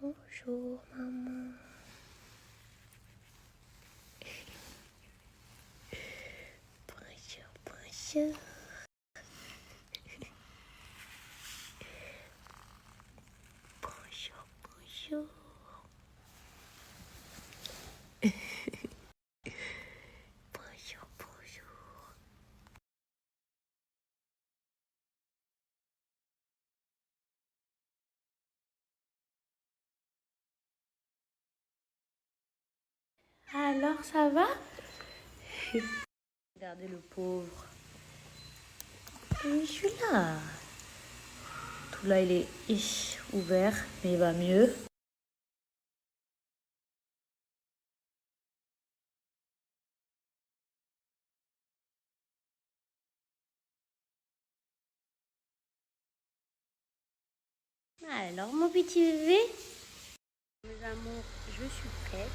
Bonjour maman. Bonjour, bonjour. Bonjour, bonjour. Bonjour, bonjour. Alors ça va? Regardez le pauvre. Oui, je suis là. Tout là il est ouvert, mais il va mieux. Alors mon petit bébé, mes amours, je suis prête.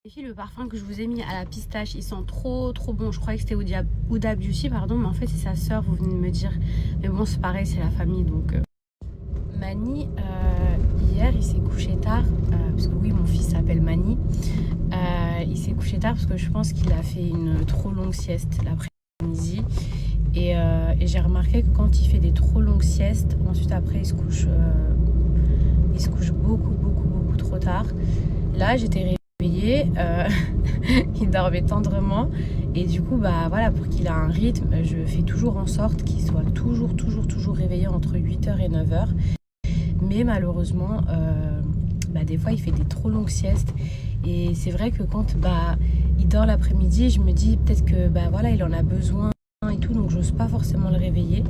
Les filles, le parfum que je vous ai mis à la pistache, il sent trop bon. Je croyais que c'était Huda Beauty, pardon, mais en fait c'est sa sœur, vous venez de me dire. Mais bon, c'est pareil, c'est la famille, donc... Mani, hier, il s'est couché tard, parce que oui, mon fils s'appelle Mani. Il s'est couché tard parce que je pense qu'il a fait une trop longue sieste l'après-midi. Et j'ai remarqué que quand il fait des trop longues siestes, ensuite après il se couche beaucoup trop tard. Là, j'étais réveillée, il dormait tendrement et du coup bah voilà, pour qu'il ait un rythme, je fais toujours en sorte qu'il soit toujours réveillé entre 8h et 9h. Mais malheureusement des fois il fait des trop longues siestes et c'est vrai que quand il dort l'après-midi, je me dis peut-être que voilà, il en a besoin et tout, donc j'ose pas forcément le réveiller.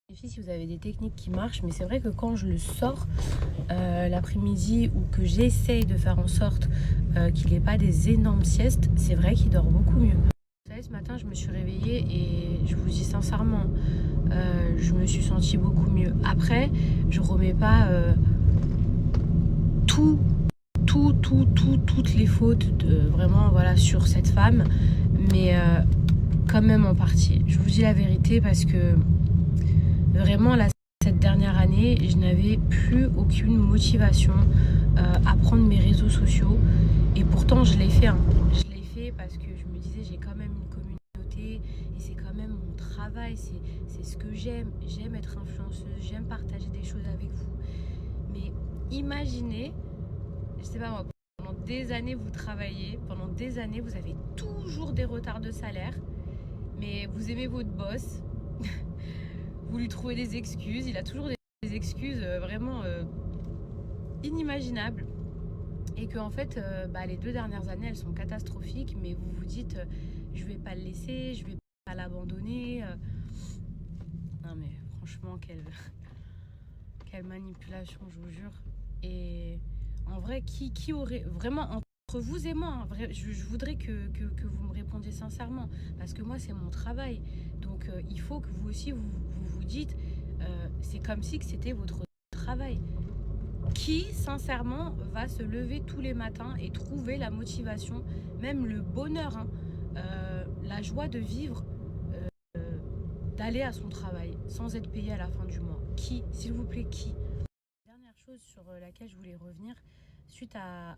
Les filles, si vous avez des techniques qui marchent, mais c'est vrai que quand je le sors l'après-midi ou que j'essaye de faire en sorte qu'il n'ait pas des énormes siestes, c'est vrai qu'il dort beaucoup mieux. Vous savez, ce matin, je me suis réveillée et je vous dis sincèrement, je me suis sentie beaucoup mieux. Après, je remets pas toutes les fautes vraiment voilà, sur cette femme, mais quand même en partie. Je vous dis la vérité parce que vraiment là, cette dernière année, je n'avais plus aucune motivation à prendre mes réseaux sociaux et pourtant je l'ai fait. Je l'ai fait parce que je me disais j'ai quand même une communauté et c'est quand même mon travail, c'est ce que j'aime. J'aime être influenceuse, j'aime partager des choses avec vous. Mais imaginez, je sais pas moi, pendant des années vous travaillez, pendant des années vous avez toujours des retards de salaire, mais vous aimez votre boss, vous lui trouvez des excuses, il a toujours des excuses vraiment inimaginables. Et que en fait, les 2 dernières années, elles sont catastrophiques, mais vous vous dites, je vais pas le laisser, je vais pas l'abandonner. Non mais franchement, quelle manipulation, je vous jure. Et en vrai, qui aurait vraiment entre vous et moi, je voudrais que vous me répondiez sincèrement, parce que moi c'est mon travail, donc il faut que vous aussi vous dites, c'est comme si que c'était votre travail. Qui sincèrement va se lever tous les matins et trouver la motivation, même le bonheur, la joie de vivre, d'aller à son travail sans être payé à la fin du mois? Qui, s'il vous plaît, qui? Dernière chose sur laquelle je voulais revenir, suite à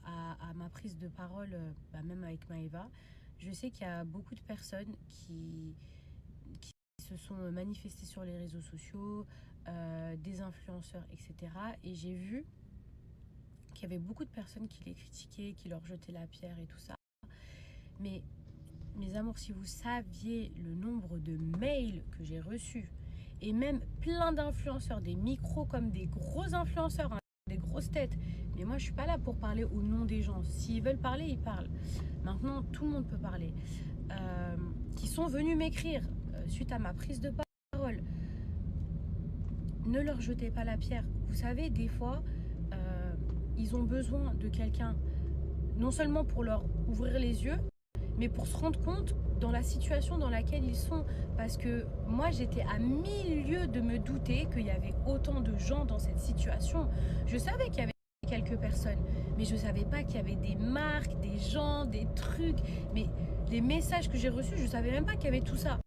ma prise de parole, même avec Maëva, je sais qu'il y a beaucoup de personnes qui se sont manifestées sur les réseaux sociaux, des influenceurs, etc. Et j'ai vu qu'il y avait beaucoup de personnes qui les critiquaient, qui leur jetaient la pierre et tout ça. Mais mes amours, si vous saviez le nombre de mails que j'ai reçus, et même plein d'influenceurs, des micros comme des gros influenceurs, des grosses têtes. Mais moi, je suis pas là pour parler au nom des gens. S'ils veulent parler, ils parlent. Maintenant, tout le monde peut parler. Qui sont venus m'écrire suite à ma prise de parole. Ne leur jetez pas la pierre. Vous savez, des fois, ils ont besoin de quelqu'un, non seulement pour leur ouvrir les yeux, mais pour se rendre compte dans la situation dans laquelle ils sont. Parce que moi, j'étais à 1000 lieues de me douter qu'il y avait autant de gens dans cette situation. Je savais qu'il y avait quelques personnes, mais je ne savais pas qu'il y avait des marques, des gens, des trucs. Mais les messages que j'ai reçus, je ne savais même pas qu'il y avait tout ça.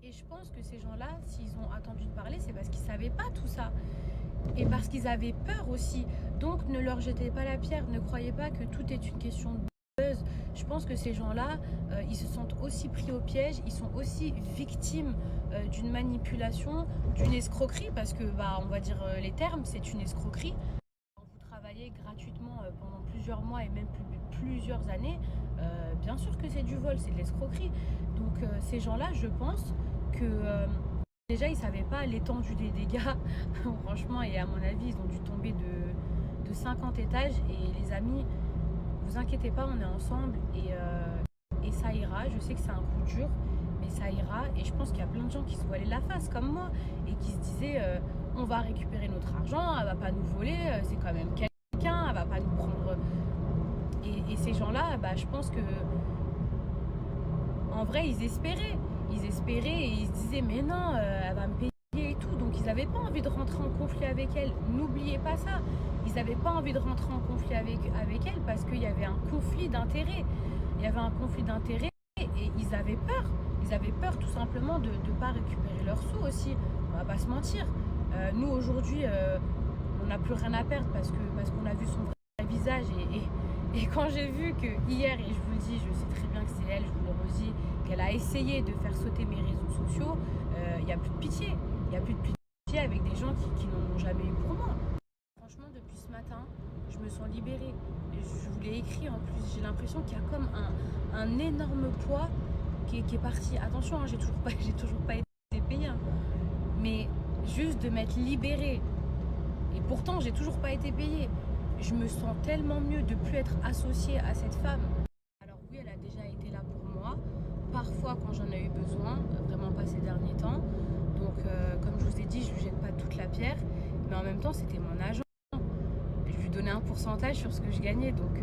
Et je pense que ces gens-là, s'ils ont attendu de parler, c'est parce qu'ils ne savaient pas tout ça. et parce qu'ils avaient peur aussi. Donc ne leur jetez pas la pierre, ne croyez pas que tout est une question de buzz. Je pense que ces gens-là, ils se sentent aussi pris au piège, ils sont aussi victimes d'une manipulation, d'une escroquerie, parce que on va dire les termes, c'est une escroquerie. Quand vous travaillez gratuitement pendant plusieurs mois et même plusieurs années, bien sûr que c'est du vol, c'est de l'escroquerie. Donc ces gens-là, je pense que déjà ils savaient pas l'étendue des dégâts, franchement, et à mon avis ils ont dû tomber de 50 étages. Et les amis, vous inquiétez pas, on est ensemble et ça ira. Je sais que c'est un coup dur, mais ça ira. Et je pense qu'il y a plein de gens qui se voilaient la face comme moi et qui se disaient on va récupérer notre argent, elle va pas nous voler, c'est quand même quelqu'un, elle va pas nous prendre. Et ces gens-là, je pense que en vrai ils espéraient et ils se disaient mais non, elle va me payer et tout. Donc ils n'avaient pas envie de rentrer en conflit avec elle. N'oubliez pas ça. Ils n'avaient pas envie de rentrer en conflit avec elle parce qu'il y avait un conflit d'intérêts. Il y avait un conflit d'intérêts et ils avaient peur. Ils avaient peur tout simplement de ne pas récupérer leurs sous aussi. On va pas se mentir. Nous aujourd'hui, on n'a plus rien à perdre parce qu'on a vu son vrai visage. Et quand j'ai vu que hier, et je vous le dis, je sais très bien que c'est elle, je vous le redis, qu'elle a essayé de faire sauter mes réseaux sociaux, il n'y a plus de pitié. Il n'y a plus de pitié avec des gens qui n'en ont jamais eu pour moi. Franchement, depuis ce matin, je me sens libérée. Je vous l'ai écrit en plus, j'ai l'impression qu'il y a comme un énorme poids qui est parti. Attention, j'ai toujours pas été payée. Mais juste de m'être libérée. Et pourtant, j'ai toujours pas été payée. Je me sens tellement mieux de ne plus être associée à cette femme. Alors oui, elle a déjà été là pour moi. Parfois quand j'en ai eu besoin, vraiment pas ces derniers temps. Donc comme je vous ai dit, je lui jette pas toute la pierre. Mais en même temps, c'était mon agent. Je lui donnais un pourcentage sur ce que je gagnais. Donc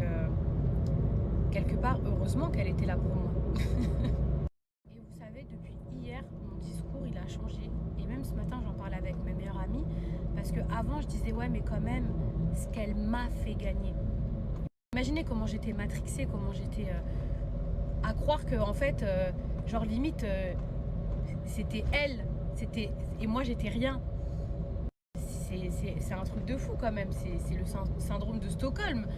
quelque part, heureusement qu'elle était là pour moi. Et vous savez, depuis hier, mon discours, il a changé. Et même ce matin, j'en parlais avec ma meilleure amie. Parce qu'avant, je disais, ouais, mais quand même, ce qu'elle m'a fait gagner. Imaginez comment j'étais matrixée, comment j'étais à croire que, en fait, genre limite, c'était elle. Et moi, j'étais rien. C'est un truc de fou quand même. C'est le syndrome de Stockholm.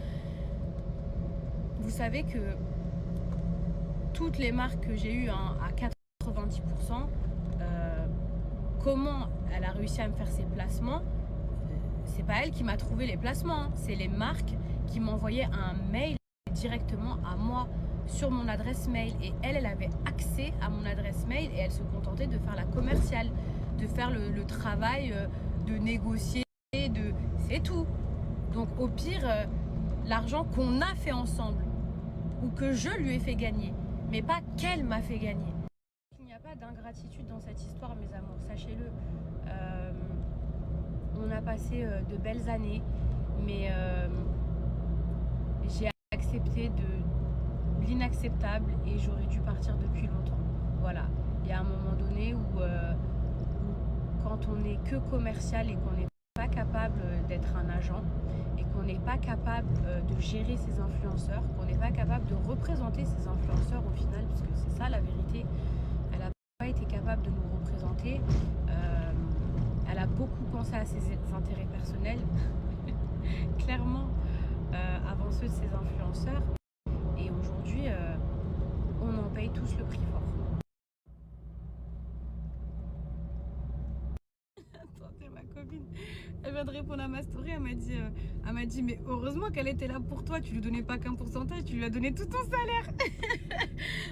Vous savez que toutes les marques que j'ai eues à 90%, comment elle a réussi à me faire ses placements, c'est pas elle qui m'a trouvé les placements, c'est les marques qui m'envoyaient un mail directement à moi sur mon adresse mail. Et elle avait accès à mon adresse mail et elle se contentait de faire la commerciale, de faire le travail, de négocier, c'est tout. Donc au pire, l'argent qu'on a fait ensemble ou que je lui ai fait gagner, mais pas qu'elle m'a fait gagner. Il n'y a pas d'ingratitude dans cette histoire, mes amours, sachez-le. On a passé de belles années, mais j'ai accepté de l'inacceptable et j'aurais dû partir depuis longtemps. Voilà, il y a un moment donné où quand on n'est que commercial et qu'on n'est pas capable d'être un agent et qu'on n'est pas capable de gérer ses influenceurs, qu'on n'est pas capable de représenter ses influenceurs au final, puisque c'est ça la vérité, elle n'a pas été capable de nous représenter. Elle a beaucoup pensé à ses intérêts personnels, clairement, avant ceux de ses influenceurs. Et aujourd'hui, on en paye tous le prix fort. Attendez, ma copine, elle vient de répondre à ma story, elle m'a dit mais heureusement qu'elle était là pour toi, tu lui donnais pas qu'un pourcentage, tu lui as donné tout ton salaire.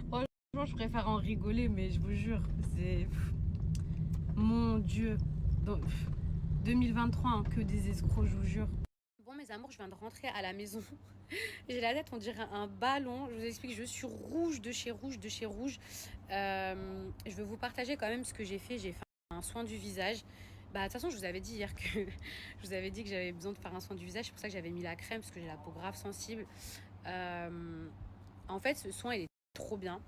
Franchement, je préfère en rigoler, mais je vous jure, c'est... Mon Dieu. Donc, 2023, hein, que des escrocs, je vous jure. Bon, mes amours, je viens de rentrer à la maison. J'ai la tête, on dirait un ballon. Je vous explique, je suis rouge de chez rouge de chez rouge. Je vais vous partager quand même ce que j'ai fait. J'ai fait un soin du visage. De toute façon, je vous avais dit hier que je vous avais dit que j'avais besoin de faire un soin du visage. C'est pour ça que j'avais mis la crème, parce que j'ai la peau grave sensible. En fait, ce soin, il est trop bien.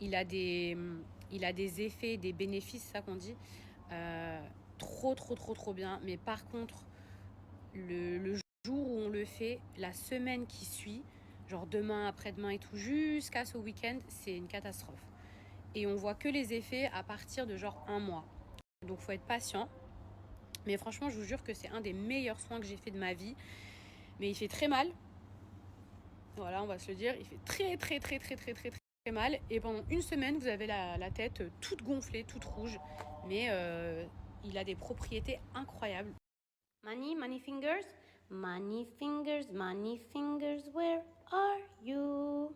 Il a des effets, des bénéfices, c'est ça qu'on dit. Trop bien. Mais par contre, le jour où on le fait, la semaine qui suit, genre demain, après-demain et tout, jusqu'à ce week-end, c'est une catastrophe. Et on voit que les effets à partir de genre un mois. Donc faut être patient. Mais franchement, je vous jure que c'est un des meilleurs soins que j'ai fait de ma vie. Mais il fait très mal. Voilà, on va se le dire. Il fait très mal. Et pendant une semaine, vous avez la tête toute gonflée, toute rouge. Mais il a des propriétés incroyables. Money fingers. Money fingers, where are you?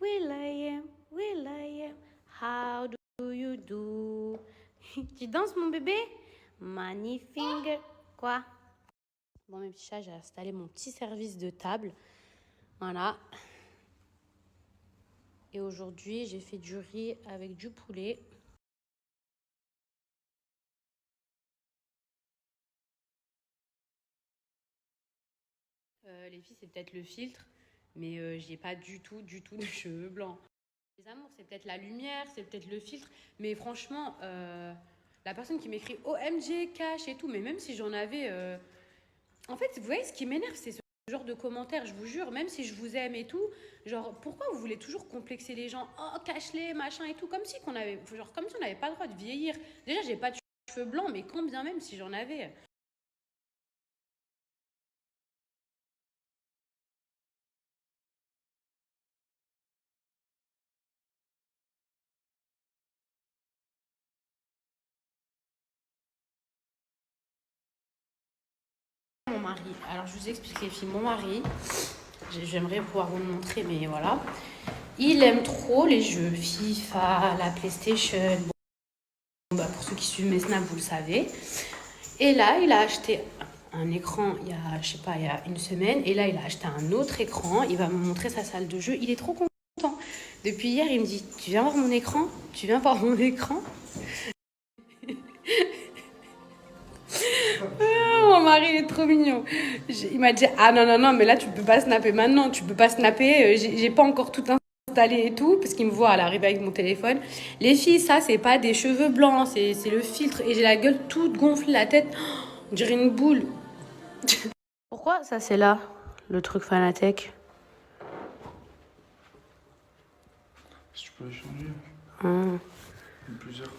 Will I am, how do you do? Tu danses mon bébé? Money finger. Quoi? Bon mes petits chats, j'ai installé mon petit service de table. Voilà. Et aujourd'hui, j'ai fait du riz avec du poulet. Les filles, c'est peut-être le filtre, mais j'ai pas du tout de cheveux blancs. Les amours, c'est peut-être la lumière, c'est peut-être le filtre, mais franchement, la personne qui m'écrit OMG, cash et tout, mais même si j'en avais... En fait, vous voyez, ce qui m'énerve, c'est ce genre de commentaires, je vous jure, même si je vous aime et tout, genre, pourquoi vous voulez toujours complexer les gens? Oh, cache-les, machin et tout, comme si comme si on n'avait pas le droit de vieillir. Déjà, j'ai pas de cheveux blancs, mais quand bien même si j'en avais... Mon mari, alors je vous explique les filles, mon mari, j'aimerais pouvoir vous le montrer, mais voilà, il aime trop les jeux FIFA, la PlayStation, bon, bah pour ceux qui suivent mes snaps, vous le savez. Et là, il a acheté un écran il y a, je sais pas, il y a une semaine, et là, il a acheté un autre écran, il va me montrer sa salle de jeu, il est trop content. Depuis hier, il me dit, tu viens voir mon écran? Tu viens voir mon écran? Mon mari, il est trop mignon. Il m'a dit, ah non, mais là, tu peux pas snapper maintenant. Tu peux pas snapper. J'ai pas encore tout installé et tout, parce qu'il me voit à l'arrivée avec mon téléphone. Les filles, ça, c'est pas des cheveux blancs, c'est le filtre. Et j'ai la gueule toute gonflée, la tête, on dirait une boule. Pourquoi ça, c'est là, le truc Fanatec? Si tu peux les changer. Hum. Il y en a plusieurs.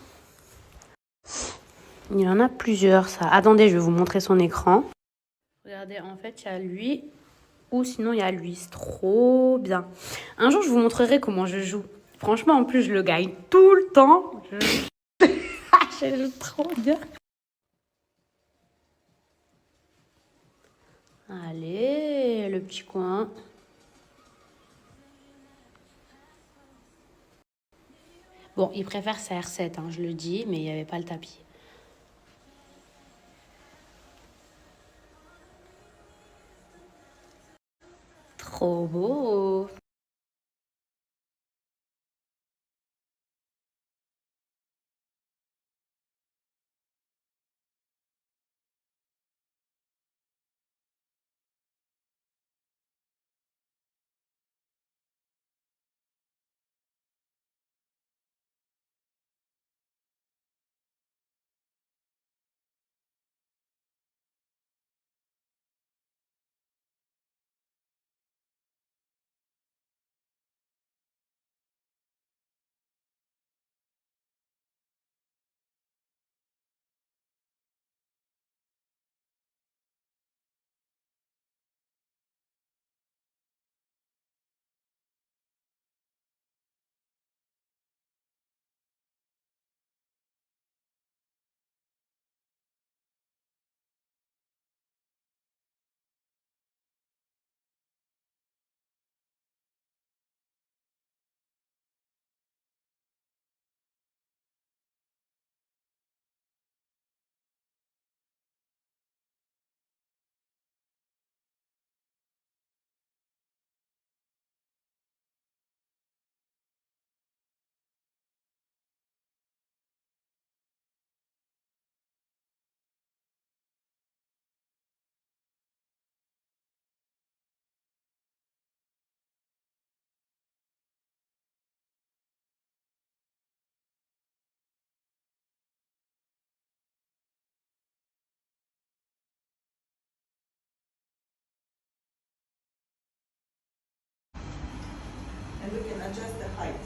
Il y en a plusieurs, ça. Attendez, je vais vous montrer son écran. Regardez, en fait, il y a lui, ou sinon il y a lui. C'est trop bien. Un jour, je vous montrerai comment je joue. Franchement, en plus, je le gagne tout le temps. Je joue trop bien. Allez, le petit coin. Bon, il préfère sa R7, hein, je le dis, mais il n'y avait pas le tapis. Trop beau. And we can adjust the height.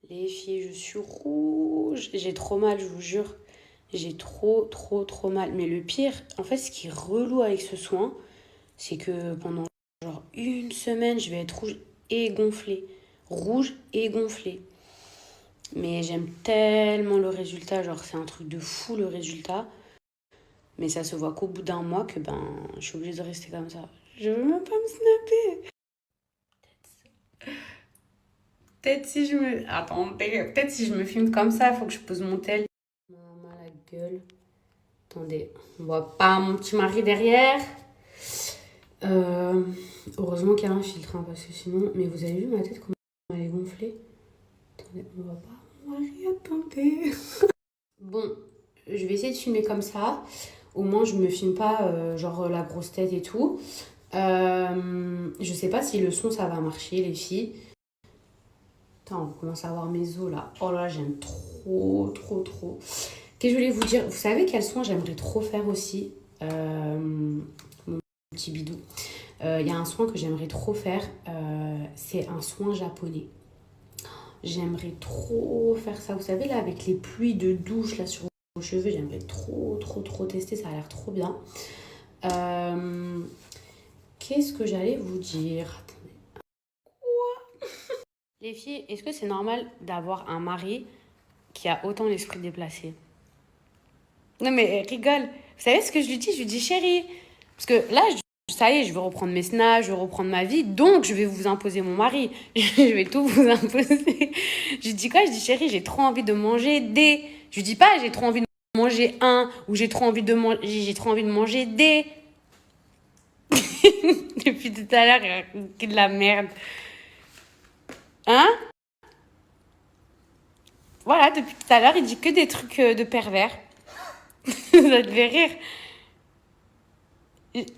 Les filles, je suis rouge. J'ai trop mal, je vous jure. J'ai trop mal. Mais le pire, en fait, ce qui est relou avec ce soin, c'est que pendant genre une semaine, je vais être rouge et gonflée. Rouge et gonflée. Mais j'aime tellement le résultat. Genre, c'est un truc de fou, le résultat. Mais ça se voit qu'au bout d'un mois que je suis obligée de rester comme ça. Je veux même pas me snapper. Peut-être si je me... Attendez, peut-être si je me filme comme ça, il faut que je pose mon tel. Maman, la gueule. Attendez, on voit pas mon petit mari derrière. Heureusement qu'il y a un filtre, hein, parce que sinon... Mais vous avez vu ma tête, comment elle est gonflée? Attendez, on voit pas mon mari, attendez. Bon, je vais essayer de filmer comme ça. Au moins, je me filme pas, genre la grosse tête et tout. Je sais pas si le son, ça va marcher, les filles. Attends, on commence à voir mes os là. Oh là, j'aime trop. Qu'est-ce que je voulais vous dire? Vous savez quel soin j'aimerais trop faire aussi? Mon petit bidou. Il y a un soin que j'aimerais trop faire. C'est un soin japonais. J'aimerais trop faire ça. Vous savez, là, avec les pluies de douche là sur vos cheveux, j'aimerais trop tester. Ça a l'air trop bien. Qu'est-ce que j'allais vous dire? Les filles, est-ce que c'est normal d'avoir un mari qui a autant l'esprit déplacé? Non mais rigole. Vous savez ce que je lui dis? Je lui dis chérie. Parce que là, ça y est, je veux reprendre mes snaps, je veux reprendre ma vie. Donc, je vais vous imposer mon mari. Je vais tout vous imposer. Je lui dis quoi? Je dis chérie, j'ai trop envie de manger des... Je lui dis pas j'ai trop envie de manger un ou j'ai trop envie de manger des... Depuis tout à l'heure, il de la merde. Hein? Voilà, depuis tout à l'heure, il dit que des trucs de pervers. Ça te fait rire.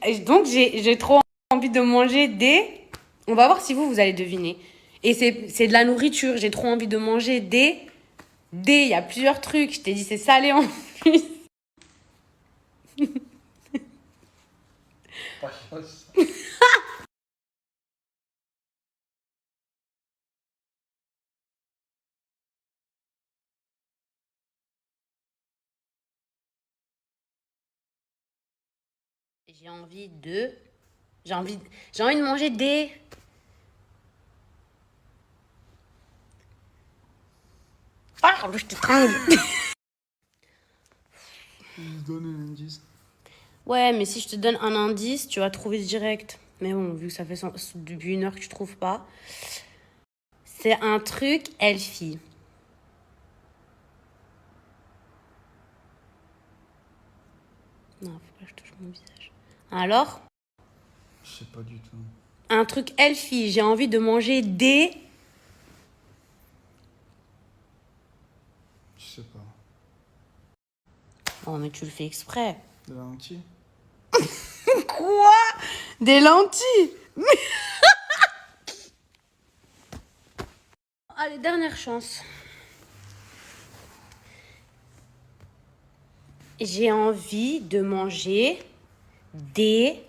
Et donc, j'ai trop envie de manger des... On va voir si vous allez deviner. Et c'est de la nourriture. J'ai trop envie de manger des... Il y a plusieurs trucs. Je t'ai dit, c'est salé en plus. J'ai envie de manger des... Parle, je t'étrangle. Je donne un indice. Ouais, mais si je te donne un indice, tu vas trouver direct. Mais bon, vu que ça fait depuis 1 heure que tu trouves pas. C'est un truc elfie. Non, faut pas que je touche mon visage. Alors? Je sais pas du tout. Un truc elfie. J'ai envie de manger des... Je sais pas. Oh, mais tu le fais exprès. De la lentille? Quoi? Des lentilles? Allez, dernière chance. J'ai envie de manger des...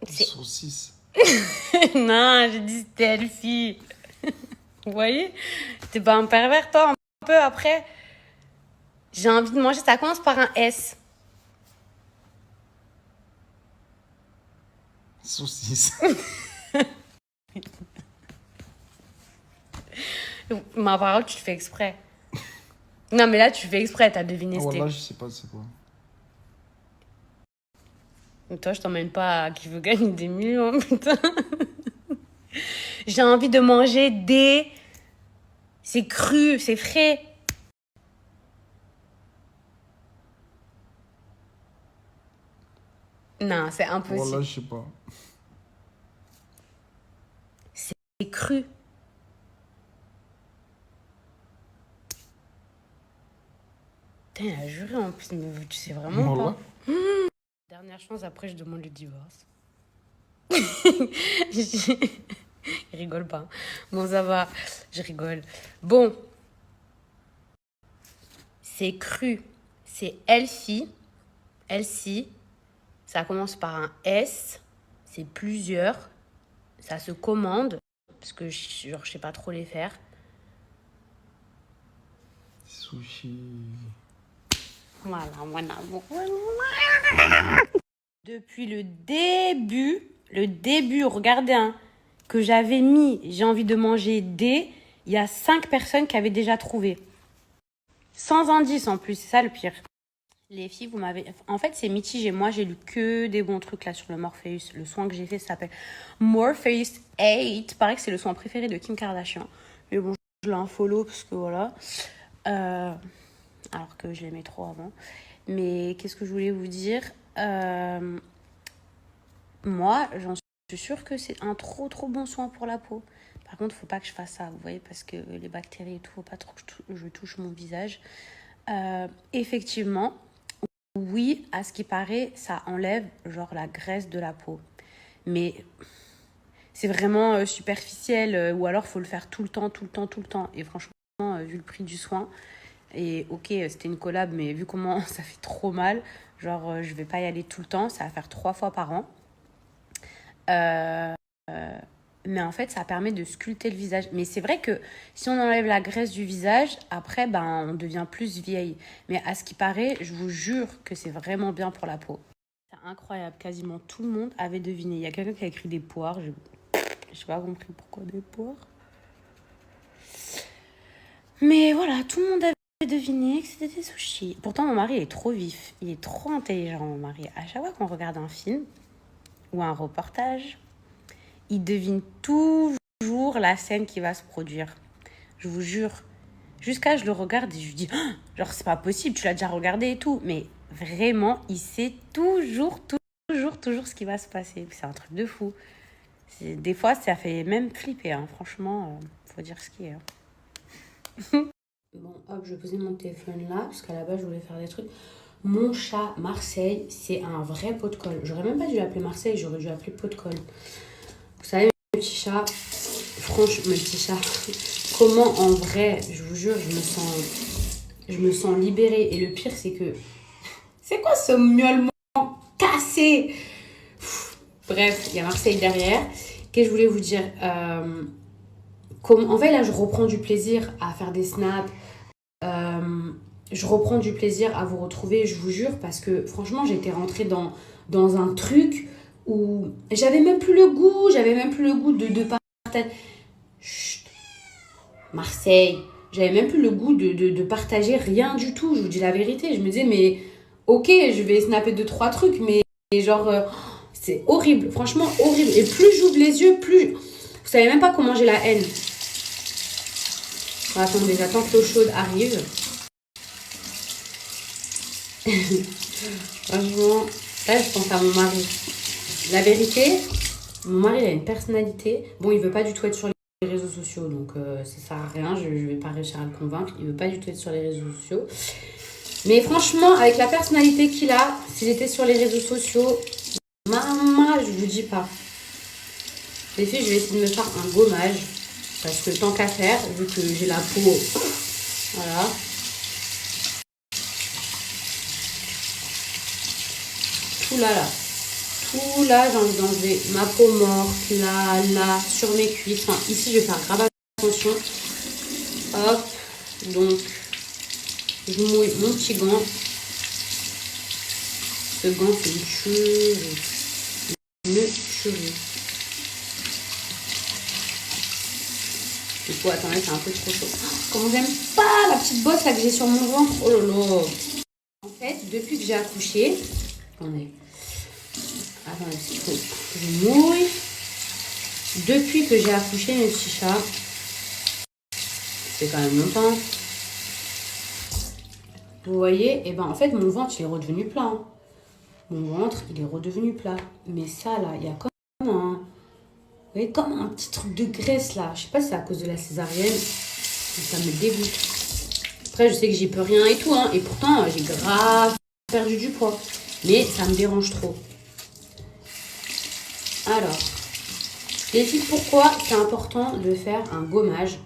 Saucisse. Non, j'ai dit c'était elfie. Vous voyez? T'es pas un pervers, toi, un peu après? J'ai envie de manger, ça commence par un S. Saucisse. Ma parole, tu te fais exprès. Non, mais là, tu fais exprès, t'as deviné Oh, c'était. là, je sais pas c'est quoi. Toi, je t'emmène pas à qui veut gagner des millions, putain. J'ai envie de manger des... C'est cru, c'est frais. Non, c'est Oh, impossible. là, je sais pas. C'est cru. Putain, elle a juré en plus, mais tu sais vraiment Voilà. pas. Dernière chance, après je demande le divorce. Il rigole pas. Bon, ça va, je rigole. Bon. C'est cru. C'est Elfie. Elsie. Ça commence par un S. C'est plusieurs. Ça se commande. parce que genre, je sais pas trop les faire. Sushi. Voilà. Depuis le début, regardez, hein, que j'avais mis, j'ai envie de manger des, il y a 5 personnes qui avaient déjà trouvé. Sans indice en plus, c'est ça le pire. Les filles, vous m'avez... En fait, c'est mitigé. Moi, j'ai lu que des bons trucs là sur le Morpheus. Le soin que j'ai fait s'appelle Morpheus 8. Paraît que c'est le soin préféré de Kim Kardashian. Mais bon, je l'ai un follow parce que voilà. Alors que je l'aimais trop avant. Mais qu'est-ce que je voulais vous dire moi, j'en suis sûre que c'est un trop bon soin pour la peau. Par contre, faut pas que je fasse ça, vous voyez, parce que les bactéries et tout, faut pas trop que je touche mon visage. Effectivement, oui, à ce qui paraît, ça enlève genre la graisse de la peau. Mais c'est vraiment superficiel, ou alors faut le faire tout le temps. Et franchement, vu le prix du soin, et ok, c'était une collab, mais vu comment ça fait trop mal, genre je vais pas y aller tout le temps, ça va faire 3 fois par an. Mais en fait, ça permet de sculpter le visage. Mais c'est vrai que si on enlève la graisse du visage, après, on devient plus vieille. Mais à ce qui paraît, je vous jure que c'est vraiment bien pour la peau. C'est incroyable, quasiment tout le monde avait deviné. Il y a quelqu'un qui a écrit des poires. Je n'ai pas compris pourquoi des poires. Mais voilà, tout le monde avait deviné que c'était des sushis. Pourtant, mon mari est trop vif. Il est trop intelligent, mon mari. À chaque fois qu'on regarde un film ou un reportage, il devine toujours la scène qui va se produire. Je vous jure. Jusqu'à je le regarde et je lui dis genre c'est pas possible, tu l'as déjà regardé et tout. Mais vraiment, il sait toujours ce qui va se passer. C'est un truc de fou. Des fois, ça fait même flipper. Hein. Franchement, faut dire ce qui est. Hein. Bon, hop, je vais poser mon téléphone là, parce qu'à la base, je voulais faire des trucs. Mon chat Marseille, c'est un vrai pot de colle. J'aurais même pas dû l'appeler Marseille, j'aurais dû l'appeler pot de colle. Vous savez, mes petits chats, franchement, mes petits chats, comment en vrai, je vous jure, je me sens libérée. Et le pire, c'est que, c'est quoi ce miaulement cassé? Bref, il y a Marseille derrière. Qu'est-ce que je voulais vous dire en fait, là, je reprends du plaisir à faire des snaps. Je reprends du plaisir à vous retrouver, je vous jure, parce que franchement, j'étais rentrée dans un truc où j'avais même plus le goût de partager. Chut. Marseille, j'avais même plus le goût de partager rien du tout, je vous dis la vérité. Je me disais, mais ok, je vais snapper 2-3 trucs, mais genre, c'est horrible, franchement horrible. Et plus j'ouvre les yeux, plus... Vous savez même pas comment j'ai la haine. Bon, attendez, j'attends que l'eau chaude arrive. Franchement, là je pense à mon mari. La vérité, mon mari il a une personnalité. Bon, il veut pas du tout être sur les réseaux sociaux, donc ça sert à rien. Je vais pas réussir à le convaincre. Il veut pas du tout être sur les réseaux sociaux. Mais franchement, avec la personnalité qu'il a, s'il était sur les réseaux sociaux, maman, je vous dis pas. Les filles, je vais essayer de me faire un gommage. Parce que tant qu'à faire, vu que j'ai la peau, voilà. Tout là, j'ai envie d'enlever ma peau morte, là, sur mes cuisses. Enfin, ici, je vais faire grave attention. Hop, donc, je mouille mon petit gant. Ce gant, c'est une tuerie. Du coup, attendez, c'est un peu trop chaud. Comment j'aime pas la petite bosse là que j'ai sur mon ventre. Oh là là. En fait, depuis que j'ai accouché, attendez, s'il faut que je mouille. Depuis que j'ai accouché, mes petits chats, c'est quand même longtemps. Vous voyez, et ben en fait, mon ventre, il est redevenu plat. Mon ventre, il est redevenu plat. Mais ça, là, il y a comme un... Vous voyez, comme un petit truc de graisse, là. Je sais pas si c'est à cause de la césarienne. Mais ça me dégoûte. Après, je sais que j'y peux rien et tout, hein. Et pourtant, j'ai grave perdu du poids. Mais ça me dérange trop. Alors, les filles, pourquoi c'est important de faire un gommage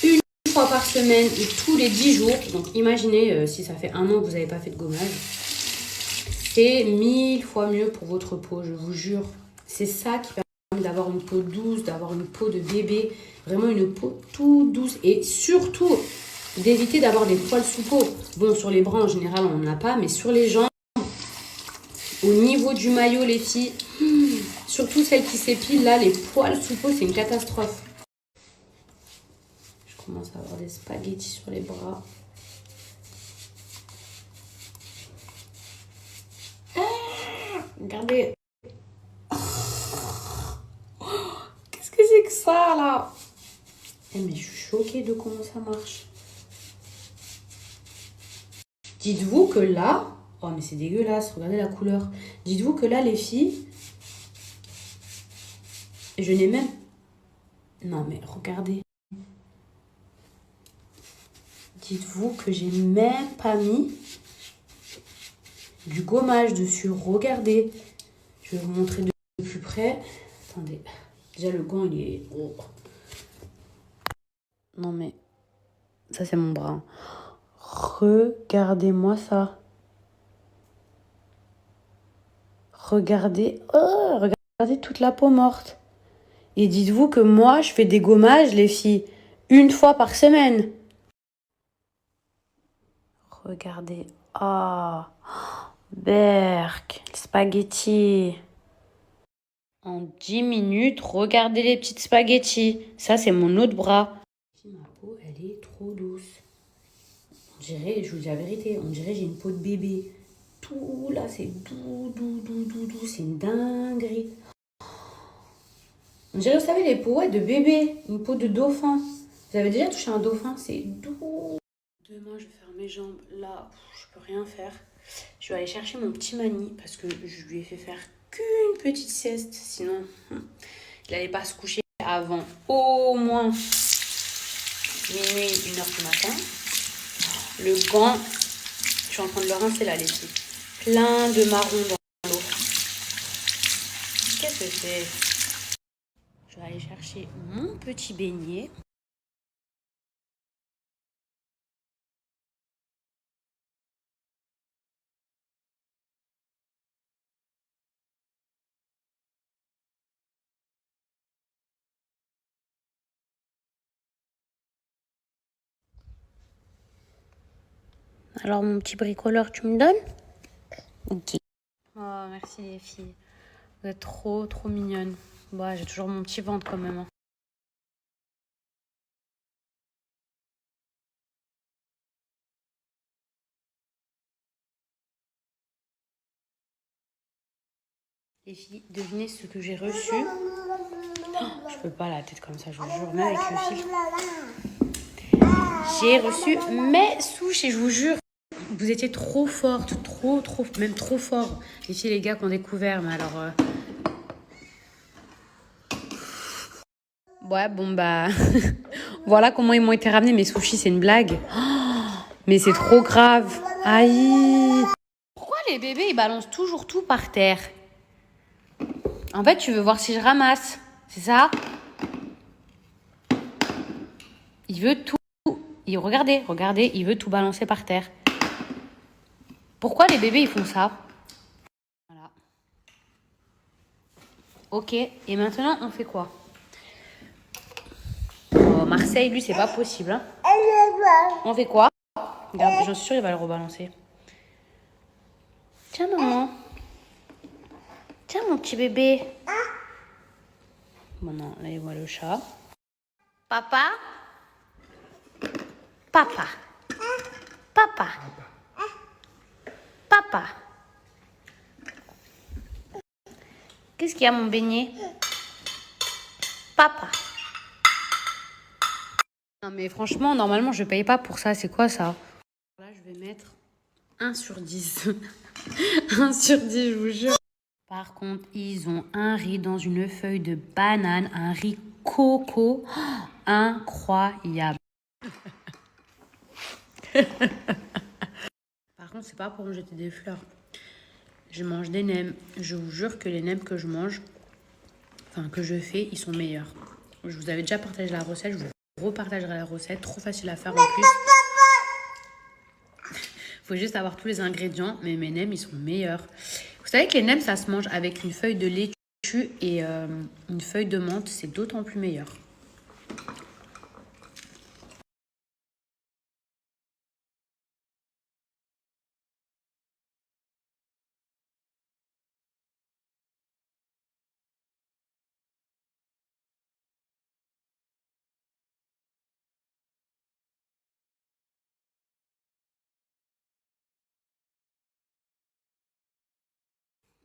une fois par semaine ou tous les 10 jours. Donc, imaginez si ça fait 1 an que vous n'avez pas fait de gommage. C'est 1000 fois mieux pour votre peau, je vous jure. C'est ça qui permet d'avoir une peau douce, d'avoir une peau de bébé. Vraiment une peau toute douce. Et surtout, d'éviter d'avoir des poils sous peau. Bon, sur les bras, en général, on n'en a pas. Mais sur les jambes, au niveau du maillot, les filles, surtout celles qui s'épilent, là, les poils sous peau, c'est une catastrophe. Je commence à avoir des spaghettis sur les bras. Regardez. Qu'est-ce que c'est que ça, là? Mais je suis choquée de comment ça marche. Dites-vous que là... Oh, mais c'est dégueulasse. Regardez la couleur. Dites-vous que là, les filles... Je n'ai même... Non, mais regardez. Dites-vous que j'ai même pas mis du gommage dessus. Regardez. Je vais vous montrer de plus près. Attendez. Déjà, le gant, il est... Oh. Non, mais... Ça, c'est mon bras. Regardez-moi ça. Regardez. Oh, regardez toute la peau morte. Et dites-vous que moi, je fais des gommages, les filles, 1 fois par semaine. Regardez. Ah, berk, spaghetti. En 10 minutes, regardez les petites spaghettis. Ça, c'est mon autre bras. Ma peau, elle est trop douce. On dirait, je vous dis la vérité, on dirait j'ai une peau de bébé. Tout là, c'est doux. C'est une dinguerie. On dirait, vous savez, les peaux de bébé. Une peau de dauphin. Vous avez déjà touché un dauphin? C'est doux. Demain, je vais faire mes jambes. Là, je peux rien faire. Je vais aller chercher mon petit Mani parce que je lui ai fait faire qu'une petite sieste. Sinon, il n'allait pas se coucher avant au moins minuit, 1h du matin. Le gant, je suis en train de le rincer là, les filles. Plein de marron dans l'eau. Qu'est-ce que c'est? Je vais aller chercher mon petit beignet. Alors, mon petit bricoleur, tu me donnes? Ok. Oh, merci les filles. Vous êtes trop mignonnes. Bon, j'ai toujours mon petit ventre quand même. Hein. Les filles, devinez ce que j'ai reçu. Oh, je peux pas la tête comme ça, je vous jure, même avec le fil. J'ai reçu mes sushis, je vous jure. Vous étiez trop fortes, même trop fort. Les filles, les gars qui ont découvert, mais alors... Ouais, bon bah... voilà comment ils m'ont été ramenés. Mes sushis, c'est une blague. Oh, mais c'est trop grave. Aïe. Pourquoi les bébés, ils balancent toujours tout par terre? En fait, tu veux voir si je ramasse. C'est ça? Il veut tout... Regardez, il veut tout balancer par terre. Pourquoi les bébés, ils font ça? Voilà. Ok, et maintenant, on fait quoi? Oh, Marseille, lui, c'est pas possible. Hein. On fait quoi? Regarde, j'en suis sûre, il va le rebalancer. Tiens, maman. Tiens, mon petit bébé. Bon, non, là, il voit le chat. Papa? Papa. Papa. Papa. Qu'est-ce qu'il y a, mon beignet? Papa. Non, mais franchement, normalement, je paye pas pour ça. C'est quoi, ça? Là, je vais mettre 1 sur 10. 1 sur 10, je vous jure. Par contre, ils ont un riz dans une feuille de banane. Un riz coco. Oh, incroyable. Par contre, c'est pas pour me jeter des fleurs. Je mange des nems. Je vous jure que les nems que je mange, enfin que je fais, ils sont meilleurs. Je vous avais déjà partagé la recette. Je vous repartagerai la recette. Trop facile à faire en plus. Faut juste avoir tous les ingrédients. Mais mes nems, ils sont meilleurs. Vous savez que les nems, ça se mange avec une feuille de laitue Et une feuille de menthe, c'est d'autant plus meilleur.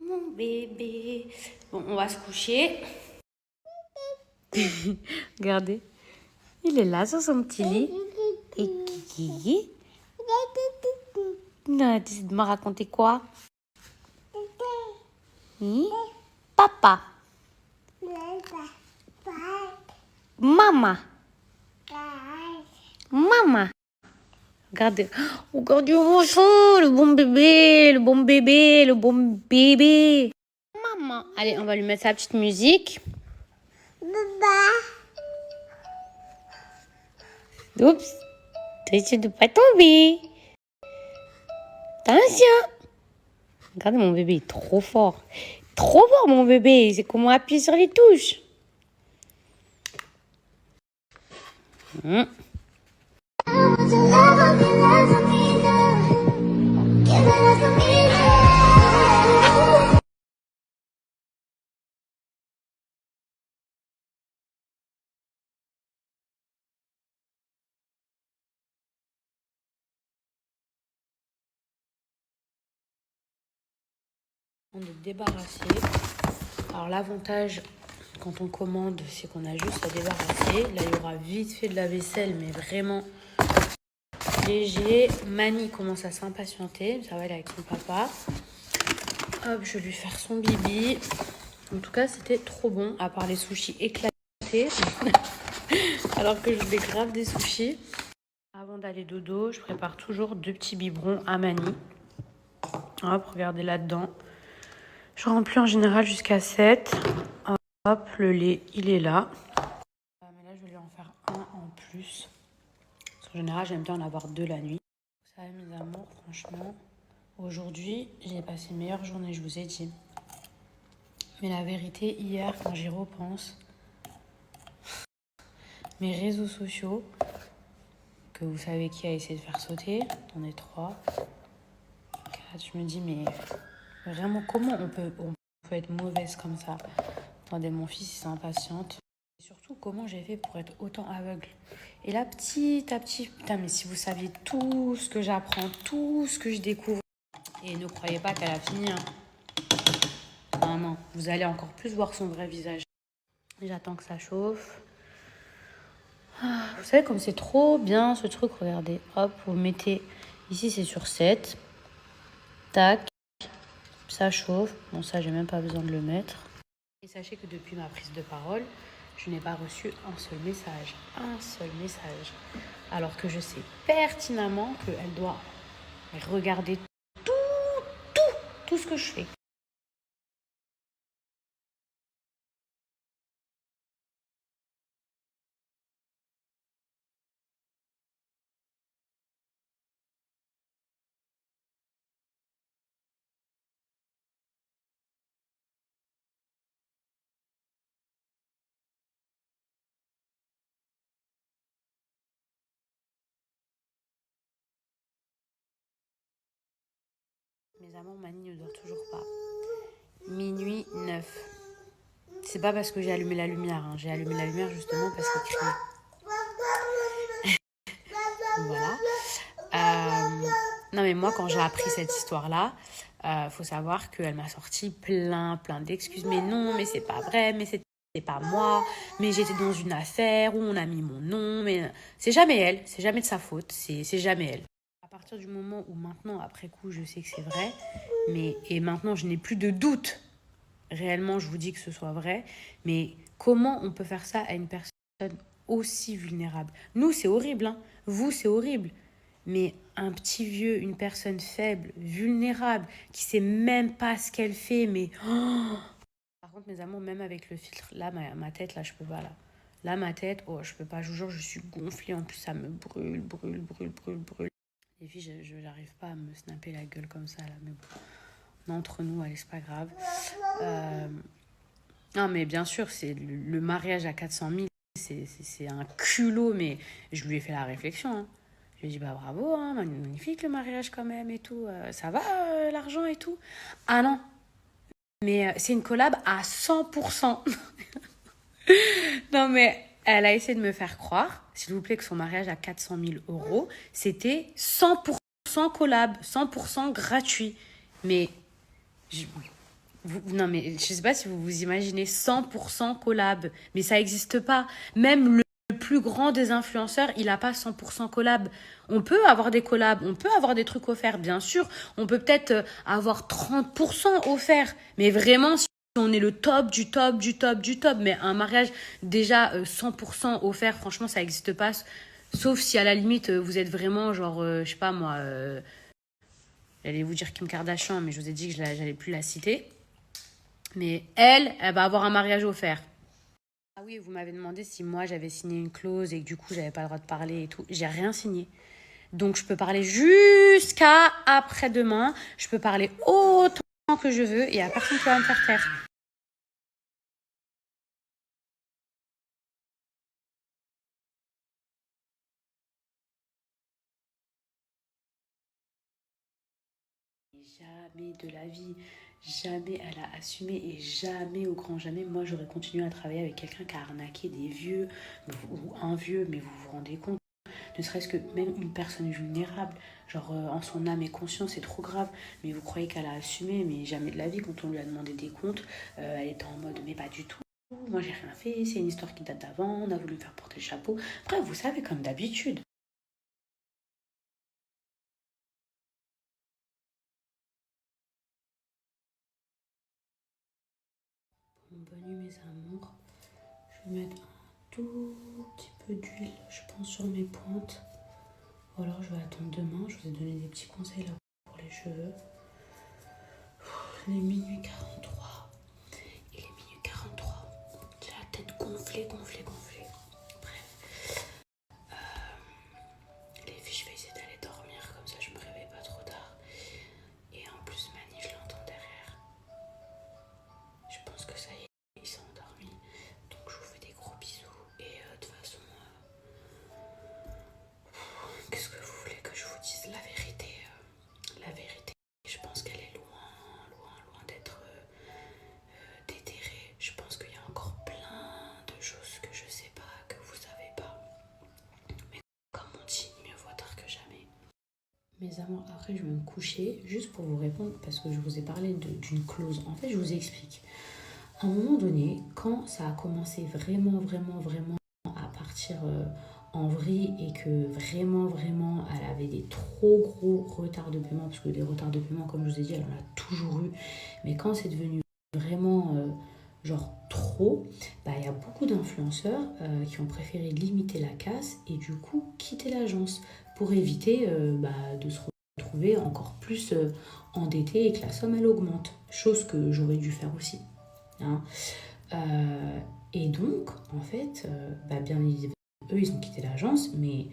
Mon bébé. Bon, on va se coucher. Regardez. Il est là sur son petit lit. Et Kiki. Non, tu m'as raconté quoi? Papa. Maman. Maman. Regardez. Regardez mon chat, le bon bébé, le bon bébé, le bon bébé. Maman. Allez, on va lui mettre sa petite musique. Oups. T'essaies de pas tomber. Attention. Regardez, mon bébé est trop fort. Trop fort, mon bébé. C'est comment appuyer sur les touches. On est débarrassé. Alors l'avantage quand on commande, c'est qu'on a juste à débarrasser. Là, il y aura vite fait de la vaisselle, mais vraiment léger. Mani commence à s'impatienter. Ça va aller avec son papa. Hop, je vais lui faire son bibi. En tout cas, c'était trop bon, à part les sushis éclatés. Alors que je voulais grave des sushis. Avant d'aller dodo, je prépare toujours 2 petits biberons à Mani. Hop, regardez là-dedans. Je remplis en général jusqu'à 7. Hop, le lait, il est là. Mais là, je vais lui en faire un en plus. Parce qu'en général, j'aime bien en avoir 2 la nuit. Ça, mes amours, franchement, aujourd'hui, j'ai passé une meilleure journée, je vous ai dit. Mais la vérité, hier, quand j'y repense, mes réseaux sociaux, que vous savez qui a essayé de faire sauter, on est 3. 4, je me dis, mais vraiment, comment on peut être mauvaise comme ça? Attendez, mon fils, il s'impatiente. Et surtout, comment j'ai fait pour être autant aveugle? Et là, petit à petit, putain, mais si vous saviez tout ce que j'apprends, tout ce que je découvre, et ne croyez pas qu'elle a fini, hein. Non, non, vous allez encore plus voir son vrai visage. J'attends que ça chauffe. Vous savez, comme c'est trop bien ce truc, regardez. Hop, vous mettez, ici c'est sur 7. Tac, ça chauffe. Bon, ça, j'ai même pas besoin de le mettre. Et sachez que depuis ma prise de parole, je n'ai pas reçu un seul message. Un seul message. Alors que je sais pertinemment qu'elle doit regarder tout ce que je fais. Mes amants, Mani ne dort toujours pas. Minuit 9. C'est pas parce que j'ai allumé la lumière. Hein. J'ai allumé la lumière justement parce qu'il criait. Voilà. Non mais moi, quand j'ai appris cette histoire-là, faut savoir qu'elle m'a sorti plein d'excuses. Mais non, mais c'est pas vrai, mais c'est pas moi, mais j'étais dans une affaire où on a mis mon nom, mais c'est jamais elle, c'est jamais de sa faute, c'est jamais elle. À partir du moment où maintenant, après coup, je sais que c'est vrai, et maintenant je n'ai plus de doute, réellement je vous dis que ce soit vrai, mais comment on peut faire ça à une personne aussi vulnérable? Nous, c'est horrible, hein. Vous, c'est horrible. Mais un petit vieux, une personne faible, vulnérable, qui sait même pas ce qu'elle fait, mais... Oh. Par contre, mes amours, même avec le filtre, là, ma tête, là, je peux pas, là. Là, ma tête, oh, je peux pas, je vous jure, je suis gonflée. En plus, ça me brûle. Les filles, je n'arrive pas à me snapper la gueule comme ça, là. Mais bon, on est entre nous, allez, c'est pas grave. Non, mais bien sûr, c'est le mariage à 400 000, c'est un culot, mais je lui ai fait la réflexion. Hein. Je lui ai dit, bah bravo, hein, magnifique le mariage quand même et tout. Ça va, l'argent et tout. Ah non, mais c'est une collab à 100%. Non, mais elle a essayé de me faire croire, s'il vous plaît, que son mariage à 400 000 euros, c'était 100% collab, 100% gratuit. Mais, je, non, mais je sais pas si vous vous imaginez 100% collab, mais ça n'existe pas. Même le plus grand des influenceurs, il n'a pas 100% collab. On peut avoir des collabs, on peut avoir des trucs offerts, bien sûr. On peut peut-être avoir 30% offerts, mais vraiment, si on est le top du top du top du top, mais un mariage déjà 100% offert, franchement, ça n'existe pas. Sauf si à la limite, vous êtes vraiment genre, je sais pas moi, j'allais vous dire Kim Kardashian, mais je vous ai dit que je n'allais plus la citer. Mais elle va avoir un mariage offert. Ah oui, vous m'avez demandé si moi j'avais signé une clause et que du coup j'avais pas le droit de parler et tout. J'ai rien signé. Donc je peux parler jusqu'à après-demain. Je peux parler autant que je veux et il n'y a personne qui va me faire taire. Jamais de la vie, jamais elle a assumé et jamais au grand jamais moi j'aurais continué à travailler avec quelqu'un qui a arnaqué des vieux ou un vieux, mais vous vous rendez compte, ne serait-ce que même une personne vulnérable, genre en son âme et conscience, c'est trop grave, mais vous croyez qu'elle a assumé, mais jamais de la vie, quand on lui a demandé des comptes, elle était en mode mais pas du tout. Moi j'ai rien fait, c'est une histoire qui date d'avant, on a voulu me faire porter le chapeau. Bref, vous savez, comme d'habitude. Bonne nuit mes amours. Je vais mettre un tout petit peu d'huile, je pense, sur mes pointes. Ou alors je vais attendre demain. Je vous ai donné des petits conseils là pour les cheveux. Il est minuit 43. Il est minuit 43. J'ai la tête gonflée, gonflée, gonflée. Bref. Les filles, je vais essayer d'aller dormir. Comme ça, je me réveille pas trop tard. Et en plus, Mani, je l'entends derrière. Je pense que ça y est, il s'est endormi. Donc, je vous fais des gros bisous. Et de toute façon, qu'est-ce que vous voulez que je vous dise? La vérité, je pense qu'elle est loin, loin, loin d'être déterrée. Je pense qu'il y a encore plein de choses que je sais pas, que vous savez pas. Mais comme on dit, mieux vaut tard que jamais. Mes amours, après je vais me coucher, juste pour vous répondre, parce que je vous ai parlé d'une clause. En fait, je vous explique. À un moment donné, quand ça a commencé vraiment, vraiment, vraiment à partir en vrille et que vraiment, vraiment, elle avait des trop gros retards de paiement, parce que des retards de paiement, comme je vous ai dit, elle en a toujours eu. Mais quand c'est devenu vraiment genre trop, bah, y a beaucoup d'influenceurs qui ont préféré limiter la casse et du coup quitter l'agence pour éviter de se retrouver encore plus endetté et que la somme elle augmente. Chose que j'aurais dû faire aussi. Hein. Et donc, en fait, bien évidemment, eux, ils ont quitté l'agence, mais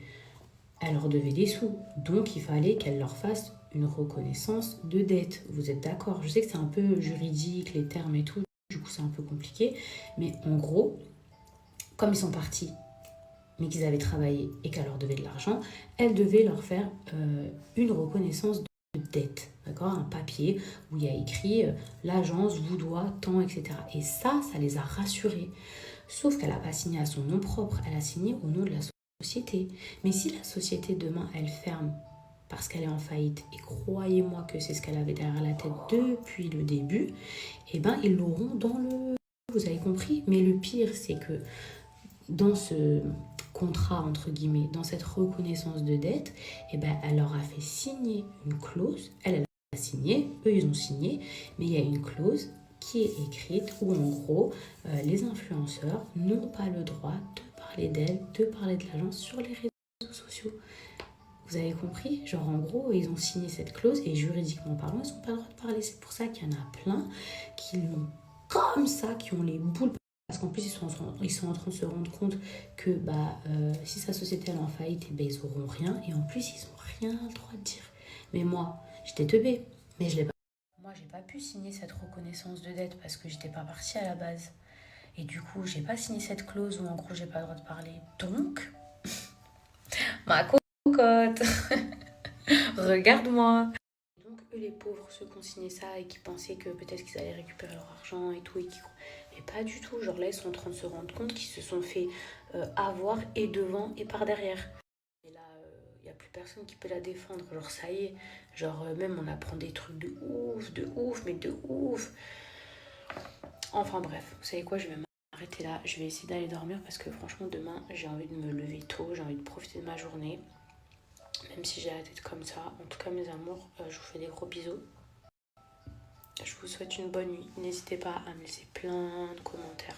elle leur devait des sous. Donc, il fallait qu'elle leur fasse une reconnaissance de dette. Vous êtes d'accord? Je sais que c'est un peu juridique, les termes et tout. Du coup, c'est un peu compliqué. Mais en gros, comme ils sont partis, mais qu'ils avaient travaillé et qu'elle leur devait de l'argent, elle devait leur faire une reconnaissance de dette, d'accord, un papier où il y a écrit l'agence vous doit tant, etc. Et ça les a rassurés. Sauf qu'elle n'a pas signé à son nom propre, elle a signé au nom de la société. Mais si la société demain elle ferme parce qu'elle est en faillite, et croyez-moi que c'est ce qu'elle avait derrière la tête depuis le début, eh ben ils l'auront dans le... Vous avez compris? Mais le pire, c'est que dans ce contrat, entre guillemets, dans cette reconnaissance de dette, eh ben, elle leur a fait signer une clause. Elle a signé, eux, ils ont signé, mais il y a une clause qui est écrite où, en gros, les influenceurs n'ont pas le droit de parler d'elle, de parler de l'agence sur les réseaux sociaux. Vous avez compris? Genre, en gros, ils ont signé cette clause et juridiquement parlant, ils n'ont pas le droit de parler. C'est pour ça qu'il y en a plein qui l'ont comme ça, qui ont les boules. Parce qu'en plus, ils sont en train de se rendre compte que si sa société est en faillite, ils n'auront rien. Et en plus, ils n'ont rien le droit de dire. Mais moi, j'étais teubée, mais je l'ai pas. Moi, j'ai pas pu signer cette reconnaissance de dette parce que j'étais pas partie à la base. Et du coup, j'ai pas signé cette clause où en gros, j'ai pas le droit de parler. Donc, ma cocotte, regarde-moi. Donc, eux, les pauvres, ceux qui ont signé ça et qui pensaient que peut-être qu'ils allaient récupérer leur argent et tout, mais pas du tout. Genre là, ils sont en train de se rendre compte qu'ils se sont fait avoir et devant et par derrière. Et là, il n'y a plus personne qui peut la défendre. Genre, ça y est. Genre, même on apprend des trucs de ouf, mais de ouf. Enfin bref, vous savez quoi, je vais m'arrêter là. Je vais essayer d'aller dormir parce que franchement, demain, j'ai envie de me lever tôt. J'ai envie de profiter de ma journée. Même si j'ai la tête comme ça. En tout cas, mes amours, je vous fais des gros bisous. Je vous souhaite une bonne nuit. N'hésitez pas à me laisser plein de commentaires,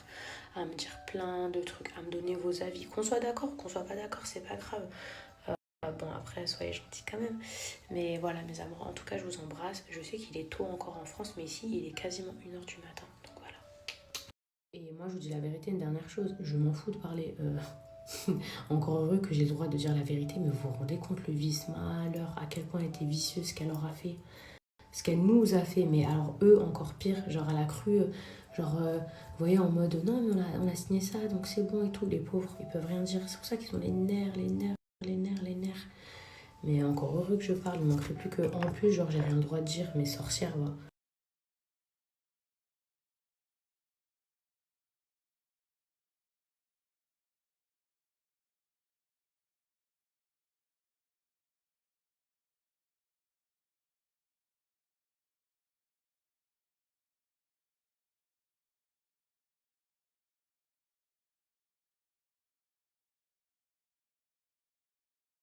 à me dire plein de trucs, à me donner vos avis. Qu'on soit d'accord, qu'on soit pas d'accord, c'est pas grave. Bon, après, soyez gentils quand même. Mais voilà, mes amours, en tout cas, je vous embrasse. Je sais qu'il est tôt encore en France, mais ici, il est quasiment 1h du matin. Donc voilà. Et moi, je vous dis la vérité, une dernière chose. Je m'en fous de parler. Encore heureux que j'ai le droit de dire la vérité, mais vous vous rendez compte le vice malheur, à quel point elle était vicieuse, ce qu'elle leur a fait. Ce qu'elle nous a fait, mais alors eux, encore pire. Genre, elle a cru, vous voyez, en mode, non, mais on a signé ça, donc c'est bon et tout. Les pauvres, ils peuvent rien dire. C'est pour ça qu'ils ont les nerfs. Mais encore heureux que je parle, il ne manquerait plus que, en plus, genre, j'ai rien le droit de dire, mais sorcière, va.